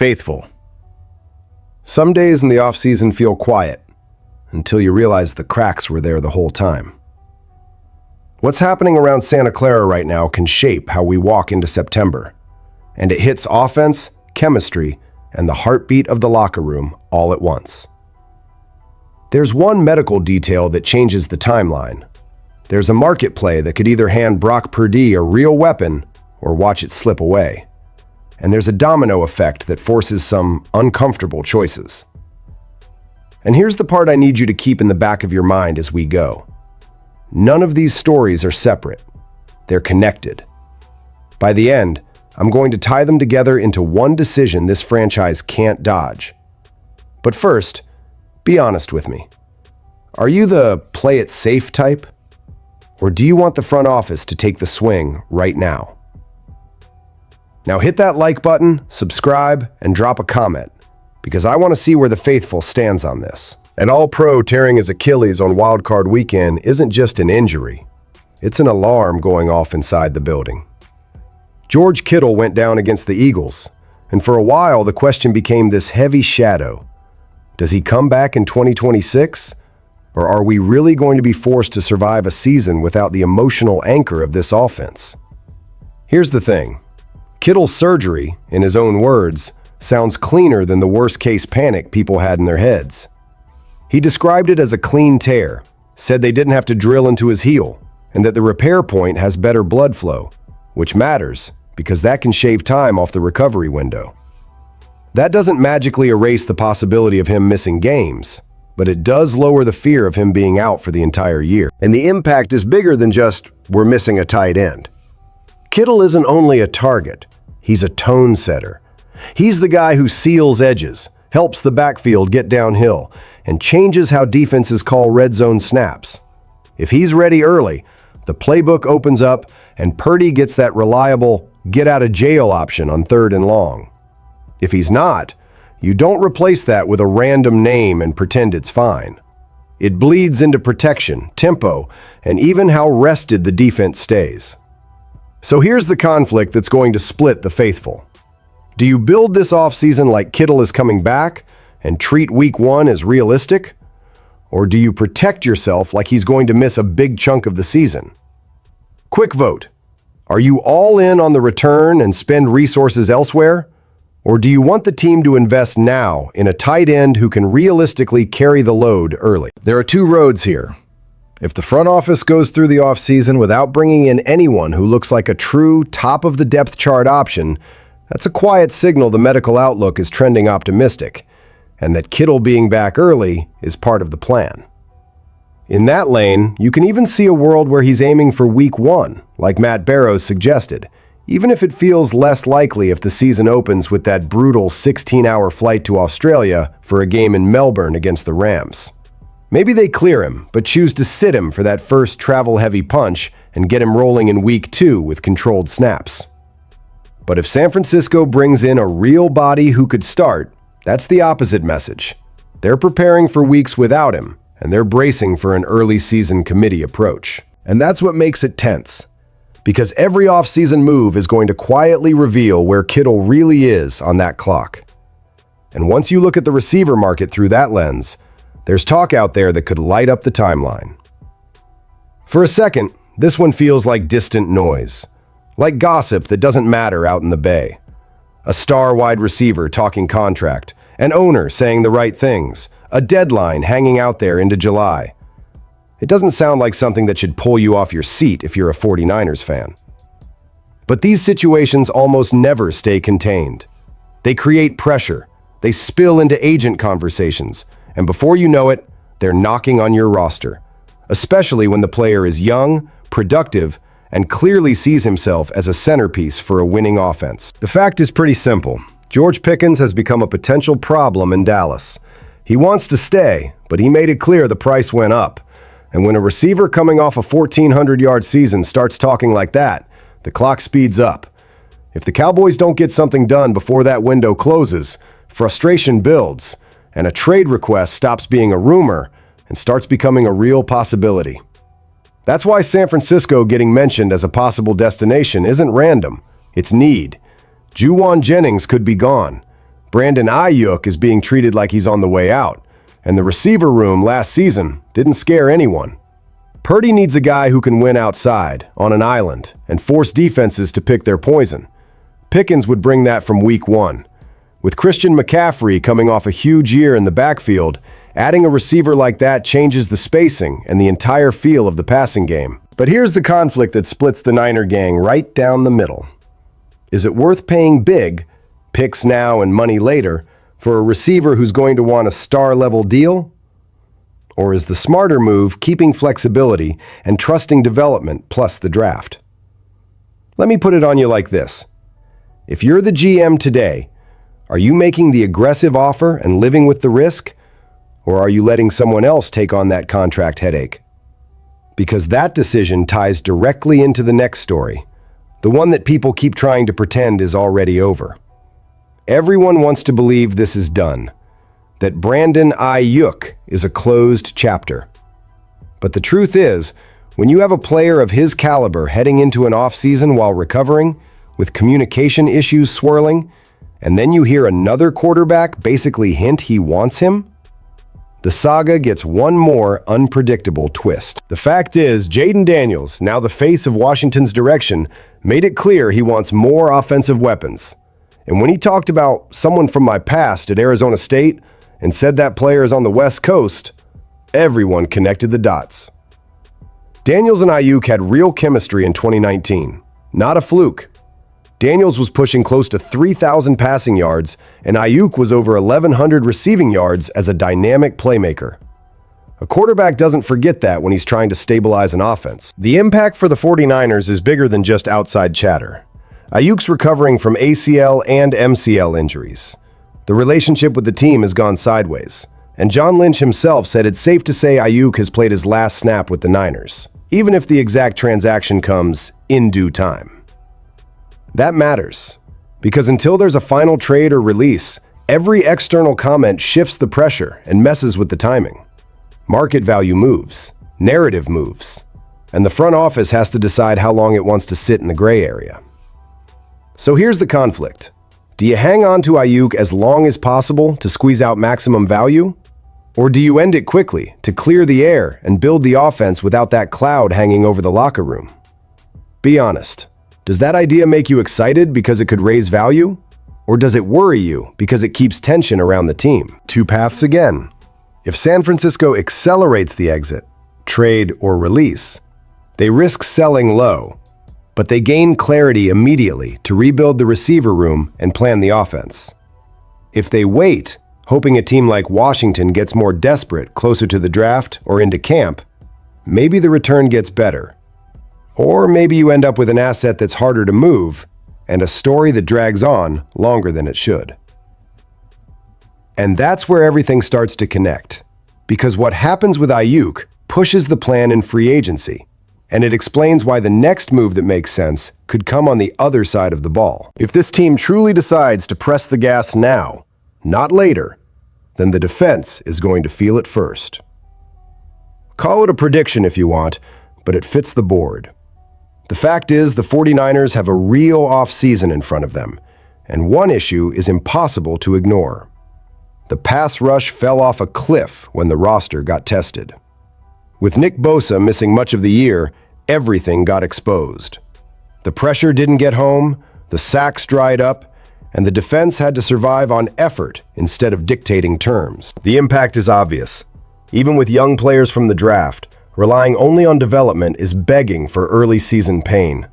Faithful. Some days in the off-season feel quiet, until you realize the cracks were there the whole time. What's happening around Santa Clara right now can shape how we walk into September, and it hits offense, chemistry, and the heartbeat of the locker room all at once. There's one medical detail that changes the timeline. There's a market play that could either hand Brock Purdy a real weapon or watch it slip away. And there's a domino effect that forces some uncomfortable choices. And here's the part I need you to keep in the back of your mind as we go. None of these stories are separate. They're connected. By the end, I'm going to tie them together into one decision this franchise can't dodge. But first, be honest with me. Are you the play it safe type? Or do you want the front office to take the swing right now? Now hit that like button, subscribe, and drop a comment, because I want to see where the faithful stands on this. An All-Pro tearing his Achilles on wildcard weekend isn't just an injury. It's an alarm going off inside the building. George Kittle went down against the Eagles, and for a while the question became this heavy shadow. Does he come back in 2026? Or are we really going to be forced to survive a season without the emotional anchor of this offense? Here's the thing. Kittle's surgery, in his own words, sounds cleaner than the worst-case panic people had in their heads. He described it as a clean tear, said they didn't have to drill into his heel, and that the repair point has better blood flow, which matters because that can shave time off the recovery window. That doesn't magically erase the possibility of him missing games, but it does lower the fear of him being out for the entire year. And the impact is bigger than just, we're missing a tight end. Kittle isn't only a target, he's a tone setter. He's the guy who seals edges, helps the backfield get downhill, and changes how defenses call red zone snaps. If he's ready early, the playbook opens up and Purdy gets that reliable get-out-of-jail option on 3rd and long. If he's not, you don't replace that with a random name and pretend it's fine. It bleeds into protection, tempo, and even how rested the defense stays. So here's the conflict that's going to split the faithful. Do you build this offseason like Kittle is coming back and treat week 1 as realistic? Or do you protect yourself like he's going to miss a big chunk of the season? Quick vote. Are you all in on the return and spend resources elsewhere? Or do you want the team to invest now in a tight end who can realistically carry the load early? There are two roads here. If the front office goes through the offseason without bringing in anyone who looks like a true top-of-the-depth chart option, that's a quiet signal the medical outlook is trending optimistic, and that Kittle being back early is part of the plan. In that lane, you can even see a world where he's aiming for week 1, like Matt Barrows suggested, even if it feels less likely if the season opens with that brutal 16-hour flight to Australia for a game in Melbourne against the Rams. Maybe they clear him, but choose to sit him for that first travel-heavy punch and get him rolling in week 2 with controlled snaps. But if San Francisco brings in a real body who could start, that's the opposite message. They're preparing for weeks without him, and they're bracing for an early season committee approach. And that's what makes it tense. Because every offseason move is going to quietly reveal where Kittle really is on that clock. And once you look at the receiver market through that lens, there's talk out there that could light up the timeline. For a second, this one feels like distant noise. Like gossip that doesn't matter out in the Bay. A star wide receiver talking contract, an owner saying the right things, a deadline hanging out there into July. It doesn't sound like something that should pull you off your seat if you're a 49ers fan. But these situations almost never stay contained. They create pressure, they spill into agent conversations, and before you know it, they're knocking on your roster, especially when the player is young, productive, and clearly sees himself as a centerpiece for a winning offense. The fact is pretty simple. George Pickens has become a potential problem in Dallas. He wants to stay, but he made it clear the price went up. And when a receiver coming off a 1,400-yard season starts talking like that, the clock speeds up. If the Cowboys don't get something done before that window closes, frustration builds, and a trade request stops being a rumor and starts becoming a real possibility. That's why San Francisco getting mentioned as a possible destination isn't random, it's need. Juwan Jennings could be gone. Brandon Aiyuk is being treated like he's on the way out, and the receiver room last season didn't scare anyone. Purdy needs a guy who can win outside, on an island, and force defenses to pick their poison. Pickens would bring that from week one. With Christian McCaffrey coming off a huge year in the backfield, adding a receiver like that changes the spacing and the entire feel of the passing game. But here's the conflict that splits the Niner gang right down the middle. Is it worth paying big, picks now and money later, for a receiver who's going to want a star-level deal? Or is the smarter move keeping flexibility and trusting development plus the draft? Let me put it on you like this. If you're the GM today, are you making the aggressive offer and living with the risk? Or are you letting someone else take on that contract headache? Because that decision ties directly into the next story, the one that people keep trying to pretend is already over. Everyone wants to believe this is done, that Brandon Aiyuk is a closed chapter. But the truth is, when you have a player of his caliber heading into an offseason while recovering, with communication issues swirling, and then you hear another quarterback basically hint he wants him, the saga gets one more unpredictable twist. The fact is, Jayden Daniels, now the face of Washington's direction, made it clear he wants more offensive weapons. And when he talked about someone from my past at Arizona State and said that player is on the West Coast, everyone connected the dots. Daniels and Aiyuk had real chemistry in 2019, not a fluke. Daniels was pushing close to 3,000 passing yards, and Aiyuk was over 1,100 receiving yards as a dynamic playmaker. A quarterback doesn't forget that when he's trying to stabilize an offense. The impact for the 49ers is bigger than just outside chatter. Aiyuk's recovering from ACL and MCL injuries. The relationship with the team has gone sideways, and John Lynch himself said it's safe to say Aiyuk has played his last snap with the Niners, even if the exact transaction comes in due time. That matters, because until there's a final trade or release, every external comment shifts the pressure and messes with the timing. Market value moves, narrative moves, and the front office has to decide how long it wants to sit in the gray area. So here's the conflict. Do you hang on to Aiyuk as long as possible to squeeze out maximum value? Or do you end it quickly to clear the air and build the offense without that cloud hanging over the locker room? Be honest. Does that idea make you excited because it could raise value? Or does it worry you because it keeps tension around the team? Two paths again. If San Francisco accelerates the exit, trade, or release, they risk selling low, but they gain clarity immediately to rebuild the receiver room and plan the offense. If they wait, hoping a team like Washington gets more desperate closer to the draft or into camp, maybe the return gets better. Or maybe you end up with an asset that's harder to move and a story that drags on longer than it should. And that's where everything starts to connect, because what happens with Aiyuk pushes the plan in free agency, and it explains why the next move that makes sense could come on the other side of the ball. If this team truly decides to press the gas now, not later, then the defense is going to feel it first. Call it a prediction if you want, but it fits the board. The fact is, the 49ers have a real off-season in front of them, and one issue is impossible to ignore. The pass rush fell off a cliff when the roster got tested. With Nick Bosa missing much of the year, everything got exposed. The pressure didn't get home, the sacks dried up, and the defense had to survive on effort instead of dictating terms. The impact is obvious. Even with young players from the draft, relying only on development is begging for early season pain.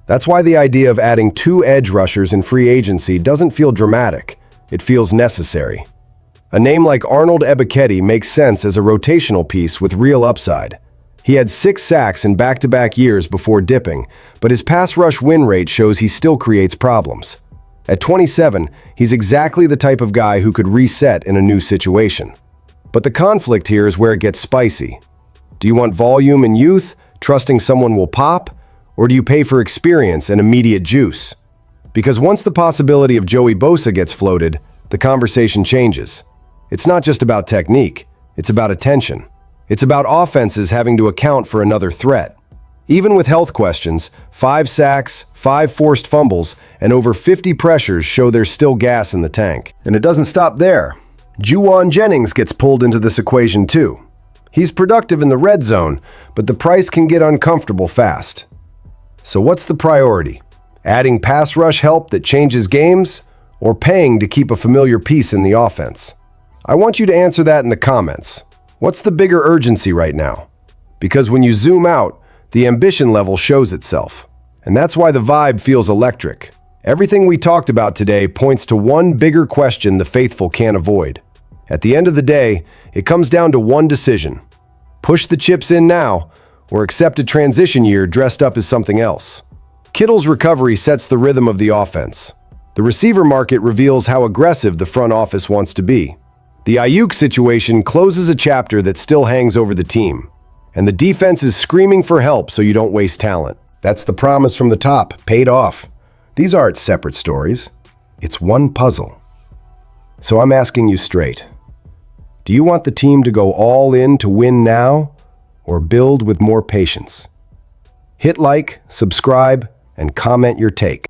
That's why the idea of adding 2 edge rushers in free agency doesn't feel dramatic, it feels necessary. A name like Arnold Ebiketie makes sense as a rotational piece with real upside. He had 6 sacks in back-to-back years before dipping, but his pass rush win rate shows he still creates problems. At 27, he's exactly the type of guy who could reset in a new situation. But the conflict here is where it gets spicy. Do you want volume and youth, trusting someone will pop? Or do you pay for experience and immediate juice? Because once the possibility of Joey Bosa gets floated, the conversation changes. It's not just about technique, it's about attention. It's about offenses having to account for another threat. Even with health questions, 5 sacks, 5 forced fumbles, and over 50 pressures show there's still gas in the tank. And it doesn't stop there. Juwan Jennings gets pulled into this equation too. He's productive in the red zone, but the price can get uncomfortable fast. So what's the priority? Adding pass rush help that changes games, or paying to keep a familiar piece in the offense? I want you to answer that in the comments. What's the bigger urgency right now? Because when you zoom out, the ambition level shows itself. And that's why the vibe feels electric. Everything we talked about today points to one bigger question the faithful can't avoid. At the end of the day, it comes down to one decision. Push the chips in now, or accept a transition year dressed up as something else. Kittle's recovery sets the rhythm of the offense. The receiver market reveals how aggressive the front office wants to be. The Aiyuk situation closes a chapter that still hangs over the team. And the defense is screaming for help so you don't waste talent. That's the promise from the top, paid off. These aren't separate stories. It's one puzzle. So I'm asking you straight. Do you want the team to go all in to win now, or build with more patience? Hit like, subscribe, and comment your take.